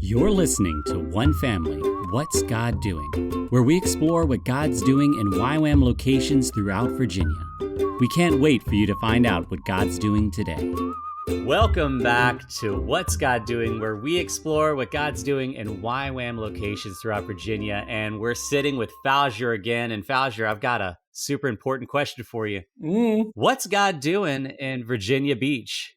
You're listening to One Family, What's God Doing? Where we explore what God's doing in YWAM locations throughout Virginia. We can't wait for you to find out what God's doing today. Welcome back to What's God Doing, where we explore what God's doing in YWAM locations throughout Virginia. And we're sitting with Fauger again. And Fauger, I've got a super important question for you. What's God doing in Virginia Beach?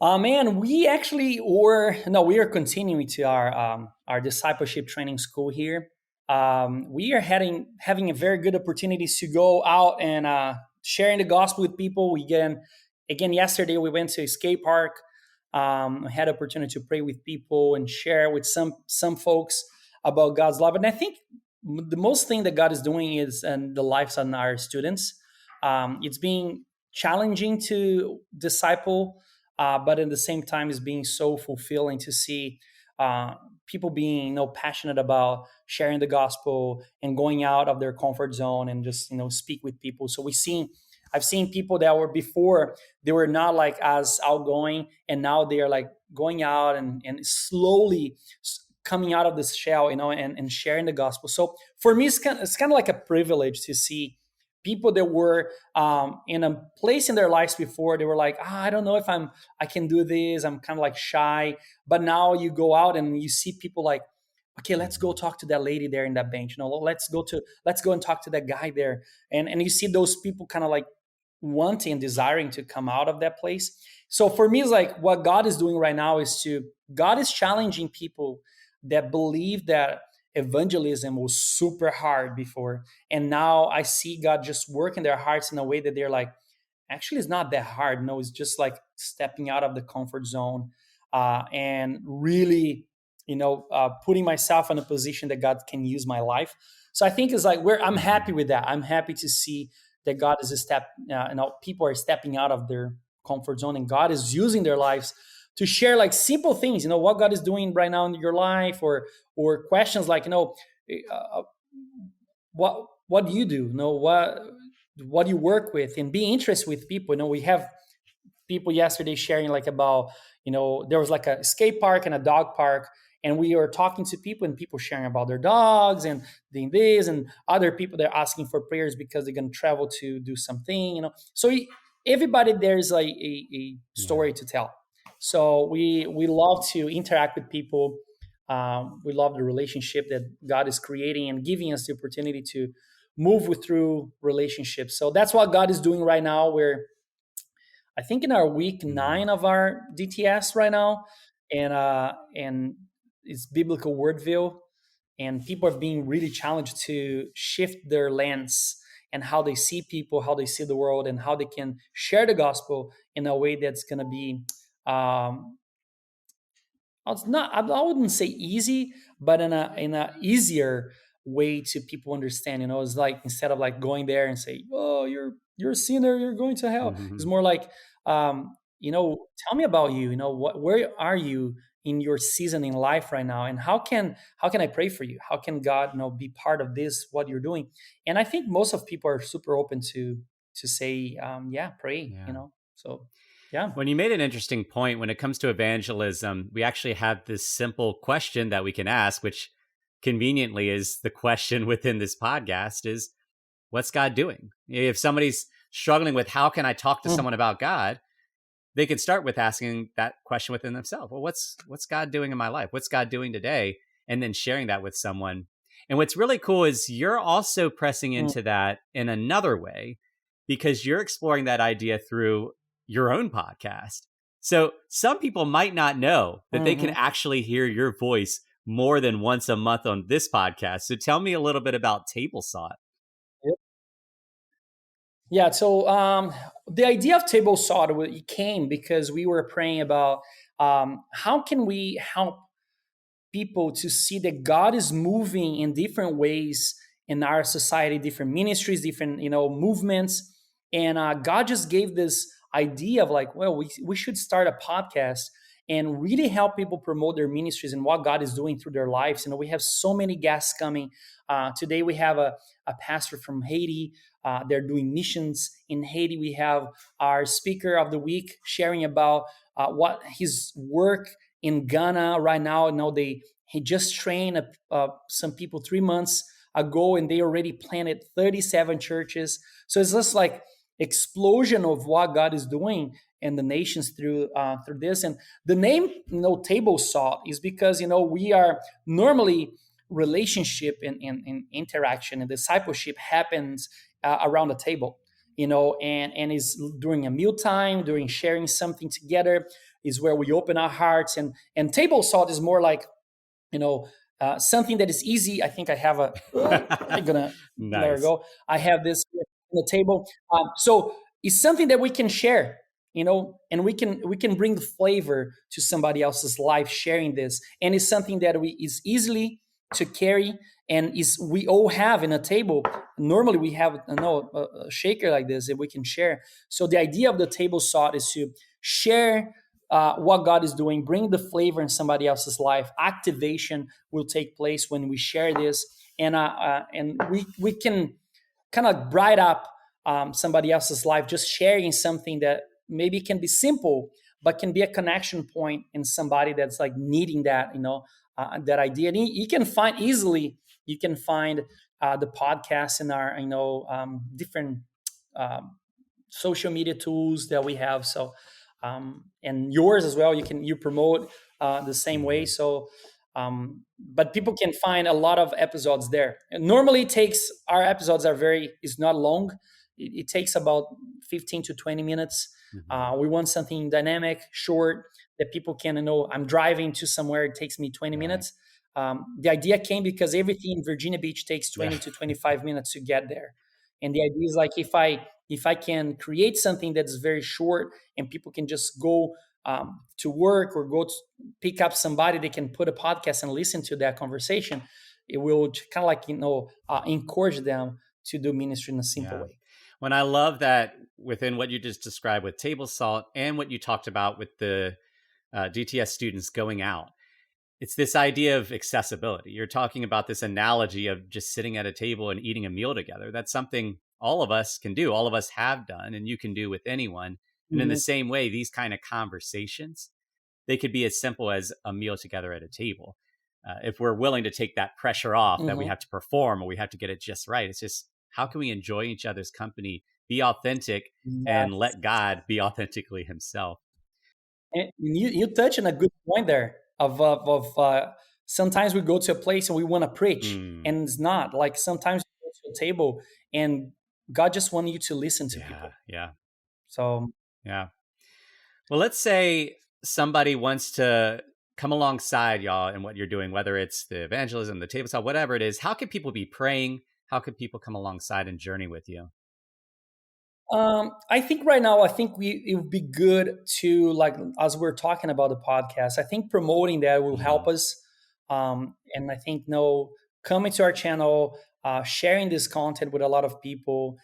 Man, we are continuing to our discipleship training school here. We are having a very good opportunity to go out and sharing the gospel with people. Again, yesterday we went to a skate park. We had opportunity to pray with people and share with some folks about God's love. And I think the most thing that God is doing is in the lives of our students. It's being challenging to disciple. But at the same time, it's being so fulfilling to see people being passionate about sharing the gospel and going out of their comfort zone and just speak with people. So I've seen people that were before, they were not like as outgoing, and now they are like going out and slowly coming out of this shell, and sharing the gospel. So for me, it's kind of like a privilege to see people that were in a place in their lives before, they were like, I don't know if I can do this. I'm kind of like shy. But now you go out and you see people like, okay, let's go talk to that lady there in that bench. Let's go and talk to that guy there. And you see those people kind of like wanting and desiring to come out of that place. So for me, it's like what God is doing right now God is challenging people that believe that evangelism was super hard before. And now I see God just work in their hearts in a way that they're like, actually, it's not that hard. No, it's just like stepping out of the comfort zone and really, putting myself in a position that God can use my life. So I think it's like I'm happy with that. I'm happy to see that God is people are stepping out of their comfort zone and God is using their lives to share like simple things, what God is doing right now in your life, or questions like, what do you do? What do you work with, and be interested with people. We have people yesterday sharing like about, there was like a skate park and a dog park, and we were talking to people and people sharing about their dogs and doing this, and other people they're asking for prayers because they're going to travel to do something, So everybody there's like a story to tell. So we love to interact with people. We love the relationship that God is creating and giving us the opportunity to move through relationships. So that's what God is doing right now. We're, I think, in our week 9 of our DTS right now, and it's biblical worldview, and people are being really challenged to shift their lens and how they see people, how they see the world, and how they can share the gospel in a way that's going to be it's not, I wouldn't say easy, but in a easier way to people understand. It's like, instead of like going there and say, oh, you're a sinner, you're going to hell. Mm-hmm. It's more like, tell me about you. Where are you in your season in life right now, and how can I pray for you? How can God be part of this, what you're doing? And I think most of people are super open to say, pray. So yeah. When you made an interesting point, when it comes to evangelism, we actually have this simple question that we can ask, which conveniently is the question within this podcast, is what's God doing? If somebody's struggling with how can I talk to someone about God, they can start with asking that question within themselves. Well, what's God doing in my life? What's God doing today? And then sharing that with someone. And what's really cool is you're also pressing into that in another way, because you're exploring that idea through your own podcast. So some people might not know that they can actually hear your voice more than once a month on this podcast. So tell me a little bit about Table Salt. Yeah, so the idea of Table Salt came because we were praying about how can we help people to see that God is moving in different ways in our society, different ministries, different movements, and God just gave this idea of like, well, we should start a podcast and really help people promote their ministries and what God is doing through their lives. We have so many guests coming. Today we have a pastor from Haiti. They're doing missions in Haiti. We have our speaker of the week sharing about what his work in Ghana right now. He just trained some people 3 months ago, and they already planted 37 churches. So it's just like explosion of what God is doing in the nations through this. And the name, table salt, is because we are normally relationship and interaction and discipleship happens around the table, and is during a mealtime, during sharing something together, is where we open our hearts. And table salt is more like, something that is easy. I think I have I'm gonna Nice. let her go. I have this on the table. So it's something that we can share, and we can bring the flavor to somebody else's life sharing this. And it's something that is easily to carry, and is we all have in a table. Normally we have a shaker like this that we can share. So the idea of the table salt is to share what God is doing, bring the flavor in somebody else's life. Activation will take place when we share this, and we can kind of bright up somebody else's life, just sharing something that maybe can be simple, but can be a connection point in somebody that's like needing that, that idea. And you can find easily, the podcast in our, different social media tools that we have. So, and yours as well, you promote the same way. So, but people can find a lot of episodes there. And normally our episodes is not long. It takes about 15 to 20 minutes. We want something dynamic, short, that people can, I'm driving to somewhere, it takes me 20 minutes. The idea came because everything in Virginia Beach takes 20 to 25 minutes to get there. And the idea is like, if I can create something that's very short and people can just go to work or go to pick up somebody, they can put a podcast and listen to that conversation. It will kind of like, encourage them to do ministry in a simple way. When I love that within what you just described with table salt and what you talked about with the DTS students going out, it's this idea of accessibility. You're talking about this analogy of just sitting at a table and eating a meal together. That's something all of us can do. All of us have done, and you can do with anyone. And in the same way, these kind of conversations, they could be as simple as a meal together at a table. If we're willing to take that pressure off that we have to perform or we have to get it just right, it's just, how can we enjoy each other's company, be authentic, and let God be authentically himself? And you touch on a good point there of sometimes we go to a place and we want to preach, and it's not like, sometimes you go to a table and God just wants you to listen to people. Yeah. So yeah. Well, let's say somebody wants to come alongside y'all in what you're doing, whether it's the evangelism, the table salt, whatever it is. How can people be praying? How could people come alongside and journey with you? I think right now, it would be good to, like, as we're talking about the podcast, I think promoting that will help us. And I think, coming to our channel, sharing this content with a lot of people,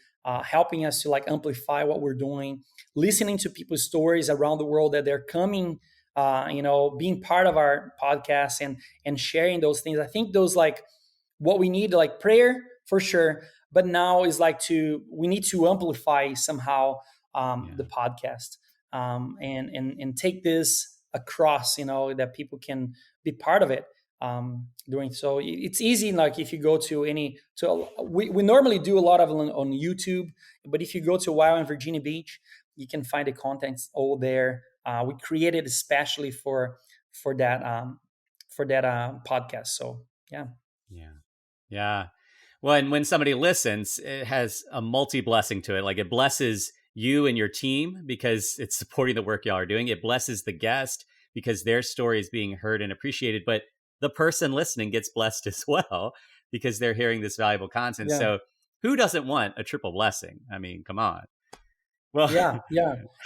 helping us to like amplify what we're doing, listening to people's stories around the world that they're coming, being part of our podcast and sharing those things. I think those, like, what we need, like prayer for sure, but now is like we need to amplify somehow the podcast, and take this across, that people can be part of it. Doing so, it's easy. Like, if you go to we normally do a lot of on YouTube, but if you go to YWAM Virginia Beach, you can find the contents all there. We created especially for that podcast. So yeah. Well, and when somebody listens, it has a multi-blessing to it. Like, it blesses you and your team because it's supporting the work y'all are doing. It blesses the guest because their story is being heard and appreciated. But the person listening gets blessed as well because they're hearing this valuable content. Yeah. So who doesn't want a triple blessing? I mean, come on. Well, yeah.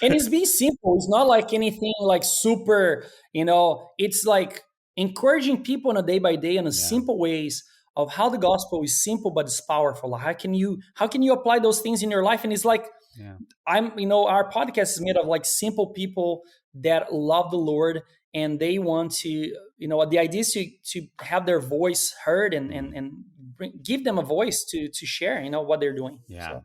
And it's being simple. It's not like anything like super, it's like encouraging people on a day by day in a simple ways of how the gospel is simple, but it's powerful. How can you apply those things in your life? And it's like, our podcast is made of like simple people that love the Lord, and they want to, the idea is to have their voice heard and give them a voice to share, what they're doing. Yeah.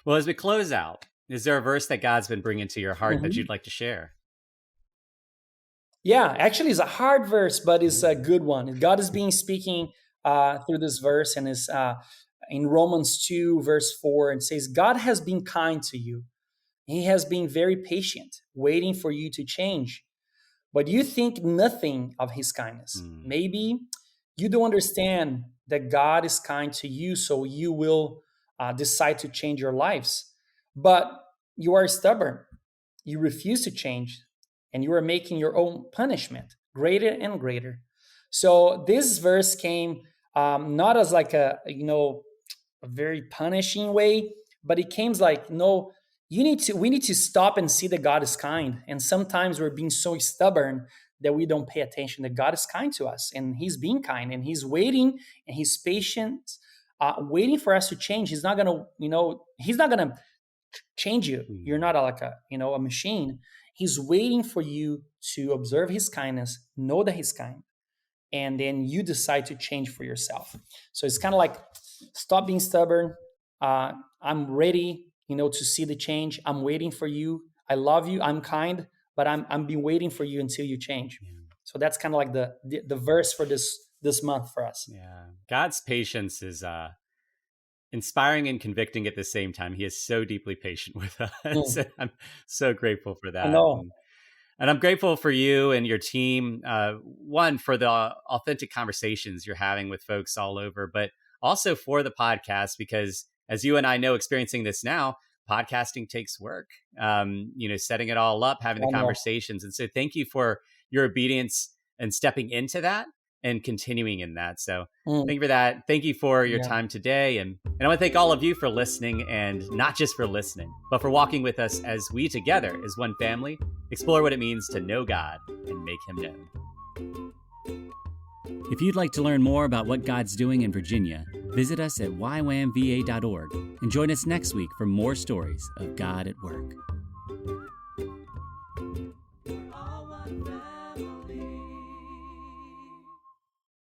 Well, as we close out, is there a verse that God's been bringing to your heart that you'd like to share? Yeah, actually, it's a hard verse, but it's a good one. God is being speaking through this verse, and is in Romans 2, verse 4, it says, God has been kind to you. He has been very patient, waiting for you to change. But you think nothing of his kindness. Mm, Maybe you don't understand that God is kind to you, so you will decide to change your lives. But you are stubborn. You refuse to change, and you are making your own punishment greater and greater. So this verse came not as like a very punishing way, but it came like, no, we need to stop and see that God is kind. And sometimes we're being so stubborn that we don't pay attention that God is kind to us, and he's being kind, and he's waiting, and he's patient, waiting for us to change. He's not gonna change you. You're mm, not like a machine. He's waiting for you to observe his kindness, know that he's kind, and then you decide to change for yourself. So it's kind of like, stop being stubborn. I'm ready, to see the change. I'm waiting for you. I love you. I'm kind, but I'm been waiting for you until you change. yeah. So that's kind of like the verse for this month for us. Yeah. God's patience is inspiring and convicting at the same time. He is so deeply patient with us. Mm, I'm so grateful for I that. know. And I'm grateful for you and your team. One, for the authentic conversations you're having with folks all over, but also for the podcast, because as you and I know, experiencing this now, podcasting takes work. Setting it all up, having the I know. conversations. And so thank you for your obedience and stepping into that and continuing in that. So Mm, thank you for that. Thank you for your yeah. time today. And I want to thank all of you for listening, and not just for listening, but for walking with us as we together, as one family, explore what it means to know God and make him known. If you'd like to learn more about what God's doing in Virginia, visit us at ywamva.org and join us next week for more stories of God at work.